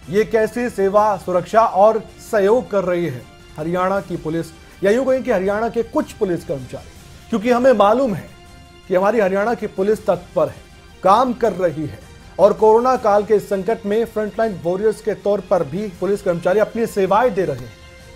ये कैसी सेवा, सुरक्षा और सहयोग कर रही है हरियाणा की पुलिस, या यूं कहें कि हरियाणा के कुछ पुलिस कर्मचारी। क्योंकि हमें मालूम है कि हमारी हरियाणा की पुलिस तत्पर है, काम कर रही है और कोरोना काल के संकट में फ्रंटलाइन वॉरियर्स के तौर पर भी पुलिस कर्मचारी अपनी सेवाएं दे रहे हैं।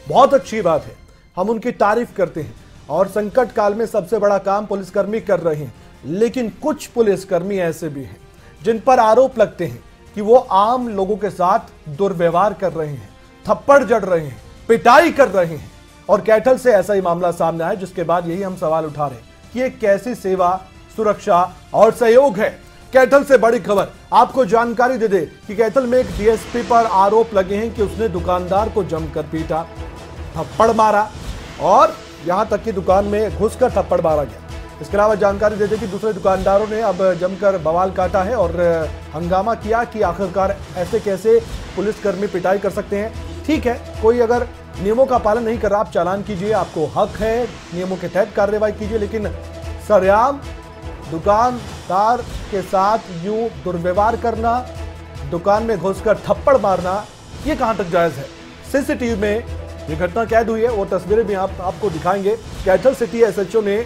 बहुत अच्छी बात है, हम उनकी तारीफ करते हैं और संकट काल में सबसे बड़ा काम पुलिसकर्मी कर रहे हैं। लेकिन कुछ पुलिसकर्मी ऐसे भी हैं जिन पर आरोप लगते हैं कि वो आम लोगों के साथ दुर्व्यवहार कर रहे हैं, थप्पड़ जड़ रहे हैं, पिटाई कर रहे हैं। और कैथल से ऐसा ही मामला सामने आया, जिसके बाद यही हम सवाल उठा रहे हैं कि ये कैसी सेवा, सुरक्षा और सहयोग है। कैथल से बड़ी खबर आपको जानकारी दे दे कि कैथल में एक डीएसपी पर आरोप लगे हैं कि उसने दुकानदार को जमकर पीटा, थप्पड़ मारा और यहां तक कि दुकान में घुसकर थप्पड़ मारा गया। इसके अलावा जानकारी देते कि दूसरे दुकानदारों ने अब जमकर बवाल काटा है और हंगामा किया कि आखिरकार ऐसे कैसे पुलिसकर्मी पिटाई कर सकते हैं। ठीक है, कोई अगर नियमों का पालन नहीं कर रहा, आप चालान कीजिए, आपको हक है, नियमों के तहत कार्रवाई कीजिए। लेकिन सरेआम दुकानदार के साथ यूं दुर्व्यवहार करना, दुकान में घुसकर थप्पड़ मारना, ये कहां तक जायज है? सीसीटीवी में ये घटना कैद हुई है, वो तस्वीरें भी आपको दिखाएंगे। कैथल सिटी एसएचओ ने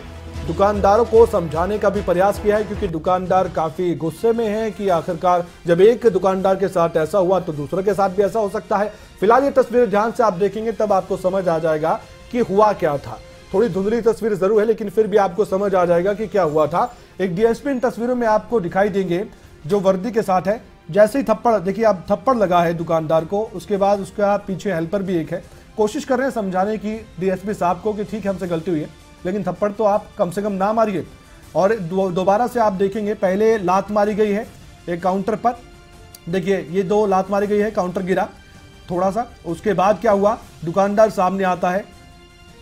दुकानदारों को समझाने का भी प्रयास किया है, क्योंकि दुकानदार काफी गुस्से में हैं कि आखिरकार जब एक दुकानदार के साथ ऐसा हुआ तो दूसरे के साथ भी ऐसा हो सकता है। फिलहाल ये तस्वीरें ध्यान से आप देखेंगे तब आपको समझ आ जाएगा कि हुआ क्या था। थोड़ी धुंधली तस्वीर जरूर है, लेकिन फिर भी आपको समझ आ जाएगा कि क्या हुआ था। एक डीएसपी इन तस्वीरों में आपको दिखाई देंगे जो वर्दी के साथ है। जैसे ही थप्पड़, देखिए आप, थप्पड़ लगा है दुकानदार को, उसके बाद उसका पीछे हेल्पर भी एक है, कोशिश कर रहे हैं समझाने की डीएसपी साहब को कि ठीक है हमसे गलती हुई है, लेकिन थप्पड़ तो आप कम से कम ना मारिए। और दोबारा से आप देखेंगे पहले लात मारी गई है एक काउंटर पर, देखिए ये 2 लात मारी गई है, काउंटर गिरा थोड़ा सा। उसके बाद क्या हुआ, दुकानदार सामने आता है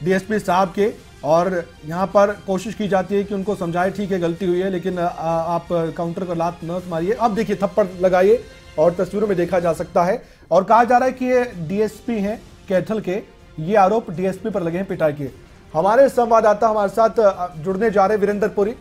डीएसपी साहब के और यहाँ पर कोशिश की जाती है कि उनको समझाए ठीक है गलती हुई है, लेकिन आप काउंटर को लात न मारिए। अब देखिए थप्पड़ लगाइए और तस्वीरों में देखा जा सकता है। और कहा जा रहा है कि ये डीएसपी हैं कैथल के, ये आरोप डीएसपी पर लगे हैं पिटाई के। हमारे संवाददाता हमारे साथ जुड़ने जा रहे वीरेंद्र पुरी,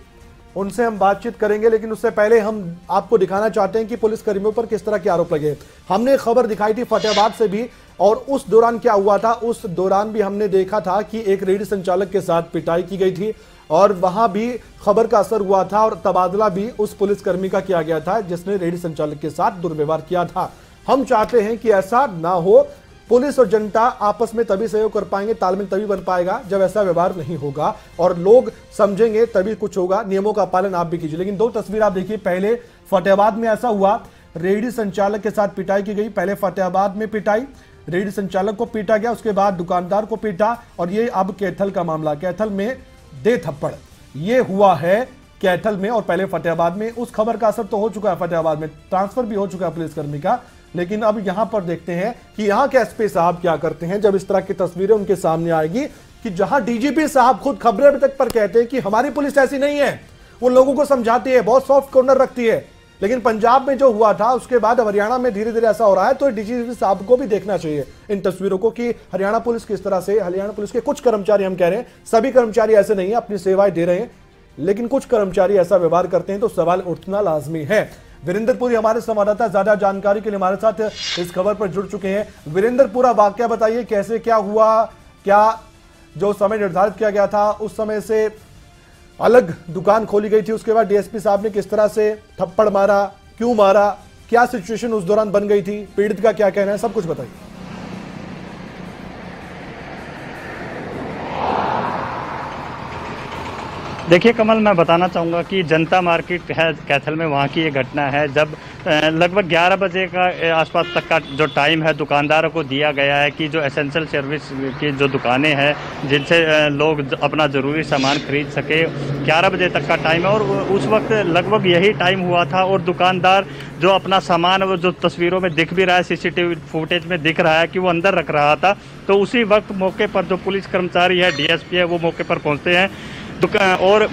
उनसे हम बातचीत करेंगे, लेकिन उससे पहले हम आपको दिखाना चाहते हैं कि पुलिसकर्मियों पर किस तरह के आरोप लगे। हमने खबर दिखाई थी फतेहाबाद से भी, और उस दौरान क्या हुआ था, उस दौरान भी हमने देखा था कि एक रेहड़ी संचालक के साथ पिटाई की गई थी और वहां भी खबर का असर हुआ था और तबादला भी उस पुलिसकर्मी का किया गया था जिसने रेहड़ी संचालक के साथ दुर्व्यवहार किया था। हम चाहते हैं कि ऐसा ना हो। पुलिस और जनता आपस में तभी सहयोग कर पाएंगे, तालमेल तभी बन पाएगा जब ऐसा व्यवहार नहीं होगा और लोग समझेंगे, तभी कुछ होगा। नियमों का पालन आप भी कीजिए। लेकिन 2 तस्वीर आप देखिए, पहले फतेहाबाद में ऐसा हुआ, रेहड़ी संचालक के साथ पिटाई की गई। पहले फतेहाबाद में पिटाई, रेहड़ी संचालक को पीटा गया, उसके बाद दुकानदार को पीटा, और ये अब कैथल का मामला, कैथल में दे थप्पड़, ये हुआ है कैथल में और पहले फतेहाबाद में। उस खबर का असर तो हो चुका है, फतेहाबाद में ट्रांसफर भी हो चुका है पुलिसकर्मी का। लेकिन अब यहां पर देखते हैं कि यहां के एसपी साहब क्या करते हैं जब इस तरह की तस्वीरें उनके सामने आएगी, कि जहां डीजीपी साहब खुद खबरें अभी तक पर कहते हैं कि हमारी पुलिस ऐसी नहीं है, वो लोगों को समझाती है, बहुत सॉफ्ट कॉर्नर रखती है। लेकिन पंजाब में जो हुआ था उसके बाद अब हरियाणा में धीरे धीरे ऐसा हो रहा है, तो डीजीपी साहब को भी देखना चाहिए इन तस्वीरों को कि हरियाणा पुलिस किस तरह से, हरियाणा पुलिस के कुछ कर्मचारी, हम कह रहे हैं सभी कर्मचारी ऐसे नहीं है, अपनी सेवाएं दे रहे हैं, लेकिन कुछ कर्मचारी ऐसा व्यवहार करते हैं तो सवाल उठना लाजमी है। वीरेंद्र पुरी हमारे संवाददाता ज्यादा जानकारी के लिए हमारे साथ इस खबर पर जुड़ चुके हैं। वीरेंद्र, पूरा वाकया बताइए, कैसे क्या हुआ, क्या जो समय निर्धारित किया गया था उस समय से अलग दुकान खोली गई थी, उसके बाद डीएसपी साहब ने किस तरह से थप्पड़ मारा, क्यों मारा, क्या सिचुएशन उस दौरान बन गई थी, पीड़ित का क्या कहना है, सब कुछ बताइए। देखिए कमल, मैं बताना चाहूँगा कि जनता मार्केट है कैथल में, वहाँ की ये घटना है जब लगभग 11 बजे का आसपास तक का जो टाइम है दुकानदारों को दिया गया है कि जो एसेंशियल सर्विस की जो दुकानें हैं जिनसे लोग अपना ज़रूरी सामान खरीद सके, 11 बजे तक का टाइम है और उस वक्त लगभग यही टाइम हुआ था। और दुकानदार जो अपना सामान, वो जो तस्वीरों में दिख भी रहा है, सीसीटीवी फुटेज में दिख रहा है कि वो अंदर रख रहा था, तो उसी वक्त मौके पर जो पुलिस कर्मचारी है, डीएसपी है, वो मौके पर पहुँचते हैं और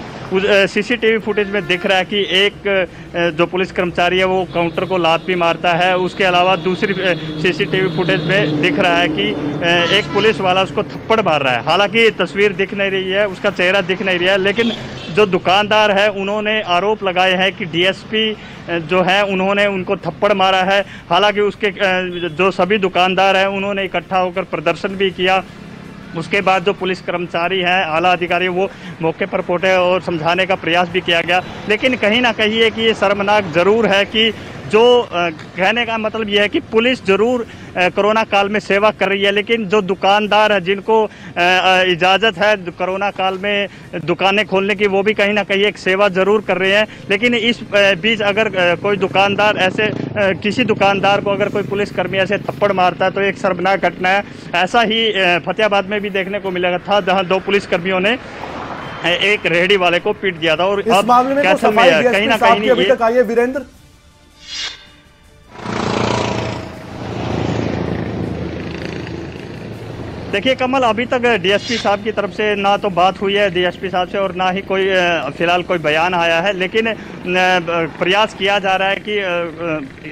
सीसीटीवी फुटेज में दिख रहा है कि एक जो पुलिस कर्मचारी है वो काउंटर को लात भी मारता है। उसके अलावा दूसरी सीसीटीवी फुटेज में दिख रहा है कि एक पुलिस वाला उसको थप्पड़ मार रहा है। हालांकि तस्वीर दिख नहीं रही है, उसका चेहरा दिख नहीं रहा है, लेकिन जो दुकानदार है उन्होंने आरोप लगाए हैं कि डीएसपी जो है उन्होंने उनको थप्पड़ मारा है। हालांकि उसके जो सभी दुकानदार हैं उन्होंने इकट्ठा होकर प्रदर्शन भी किया। उसके बाद जो पुलिस कर्मचारी हैं, आला अधिकारी, वो मौके पर पहुंचे और समझाने का प्रयास भी किया गया। लेकिन कहीं ना कहीं है कि ये शर्मनाक ज़रूर है कि जो कहने का मतलब ये है कि पुलिस ज़रूर कोरोना काल में सेवा कर रही है, लेकिन जो दुकानदार है जिनको इजाज़त है कोरोना काल में दुकानें खोलने की, वो भी कहीं ना कहीं एक सेवा ज़रूर कर रहे हैं। लेकिन इस बीच अगर कोई दुकानदार ऐसे किसी दुकानदार को अगर कोई पुलिसकर्मी ऐसे थप्पड़ मारता है तो एक शर्मनाक घटना है। ऐसा ही फतेहाबाद में भी देखने को मिला था, जहाँ 2 पुलिसकर्मियों ने एक रेहड़ी वाले को पीट दिया था। और इस मामले में कहीं ना कहीं अभी तक आई है वीरेंद्र। देखिए कमल, अभी तक डीएसपी साहब की तरफ से ना तो बात हुई है डीएसपी साहब से और ना ही कोई फिलहाल कोई बयान आया है। लेकिन प्रयास किया जा रहा है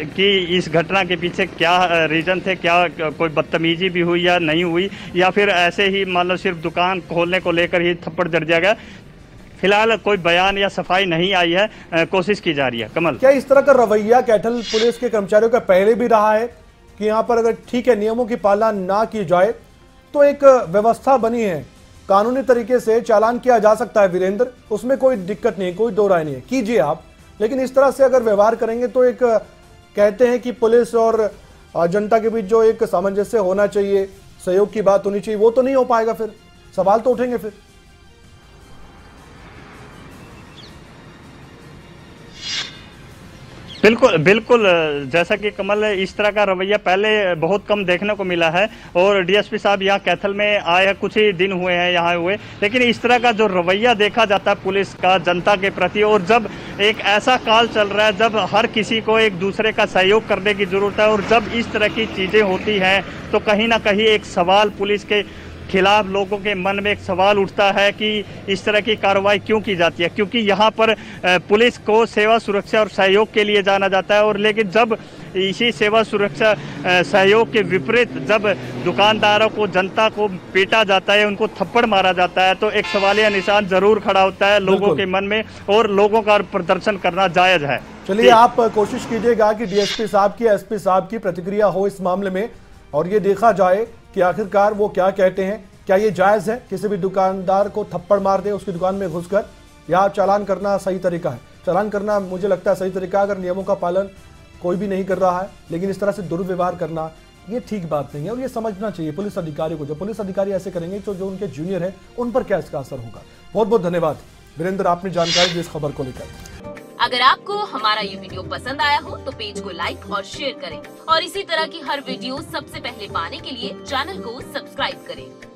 कि इस घटना के पीछे क्या रीज़न थे, क्या कोई बदतमीजी भी हुई या नहीं हुई, या फिर ऐसे ही मान लो सिर्फ दुकान खोलने को लेकर ही थप्पड़ जड़ दिया गया। फिलहाल कोई बयान या सफाई नहीं आई है, कोशिश की जा रही है। कमल, क्या इस तरह का रवैया कैथल पुलिस के कर्मचारियों का पहले भी रहा है कि यहाँ पर अगर ठीक है नियमों की पालना ना की जाए तो एक व्यवस्था बनी है, कानूनी तरीके से चालान किया जा सकता है वीरेंद्र, उसमें कोई दिक्कत नहीं, कोई दो राय नहीं है, कीजिए आप। लेकिन इस तरह से अगर व्यवहार करेंगे तो एक कहते हैं कि पुलिस और जनता के बीच जो एक सामंजस्य होना चाहिए, सहयोग की बात होनी चाहिए, वो तो नहीं हो पाएगा। फिर सवाल तो उठेंगे। फिर बिल्कुल बिल्कुल, जैसा कि कमल इस तरह का रवैया पहले बहुत कम देखने को मिला है। और डीएसपी साहब यहाँ कैथल में आए कुछ ही दिन हुए हैं यहाँ हुए, लेकिन इस तरह का जो रवैया देखा जाता है पुलिस का जनता के प्रति, और जब एक ऐसा काल चल रहा है जब हर किसी को एक दूसरे का सहयोग करने की ज़रूरत है, और जब इस तरह की चीज़ें होती हैं तो कहीं ना कहीं एक सवाल पुलिस के खिलाफ लोगों के मन में एक सवाल उठता है कि इस तरह की कार्रवाई क्यों की जाती है, क्योंकि यहाँ पर पुलिस को सेवा सुरक्षा और सहयोग के लिए जाना जाता है। और लेकिन जब इसी सेवा सुरक्षा सहयोग के विपरीत जब दुकानदारों को, जनता को पीटा जाता है, उनको थप्पड़ मारा जाता है, तो एक सवालिया निशान जरूर खड़ा होता है लोगों के मन में, और लोगों का प्रदर्शन करना जायज़ है। चलिए, आप कोशिश कीजिएगा कि डीएसपी साहब की, एसपी साहब की प्रतिक्रिया हो इस मामले में, और ये देखा जाए कि आखिरकार वो क्या कहते हैं। क्या ये जायज़ है किसी भी दुकानदार को थप्पड़ मार दे उसकी दुकान में घुसकर, या चालान करना सही तरीका है? चालान करना मुझे लगता है सही तरीका, अगर नियमों का पालन कोई भी नहीं कर रहा है। लेकिन इस तरह से दुर्व्यवहार करना ये ठीक बात नहीं है, और ये समझना चाहिए पुलिस अधिकारी को। जब पुलिस अधिकारी ऐसे करेंगे तो जो उनके जूनियर है उन पर क्या इसका असर होगा। बहुत बहुत धन्यवाद वीरेंद्र, आपने जानकारी दी इस खबर को लेकर। अगर आपको हमारा ये वीडियो पसंद आया हो तो पेज को लाइक और शेयर करें, और इसी तरह की हर वीडियो सबसे पहले पाने के लिए चैनल को सब्सक्राइब करें।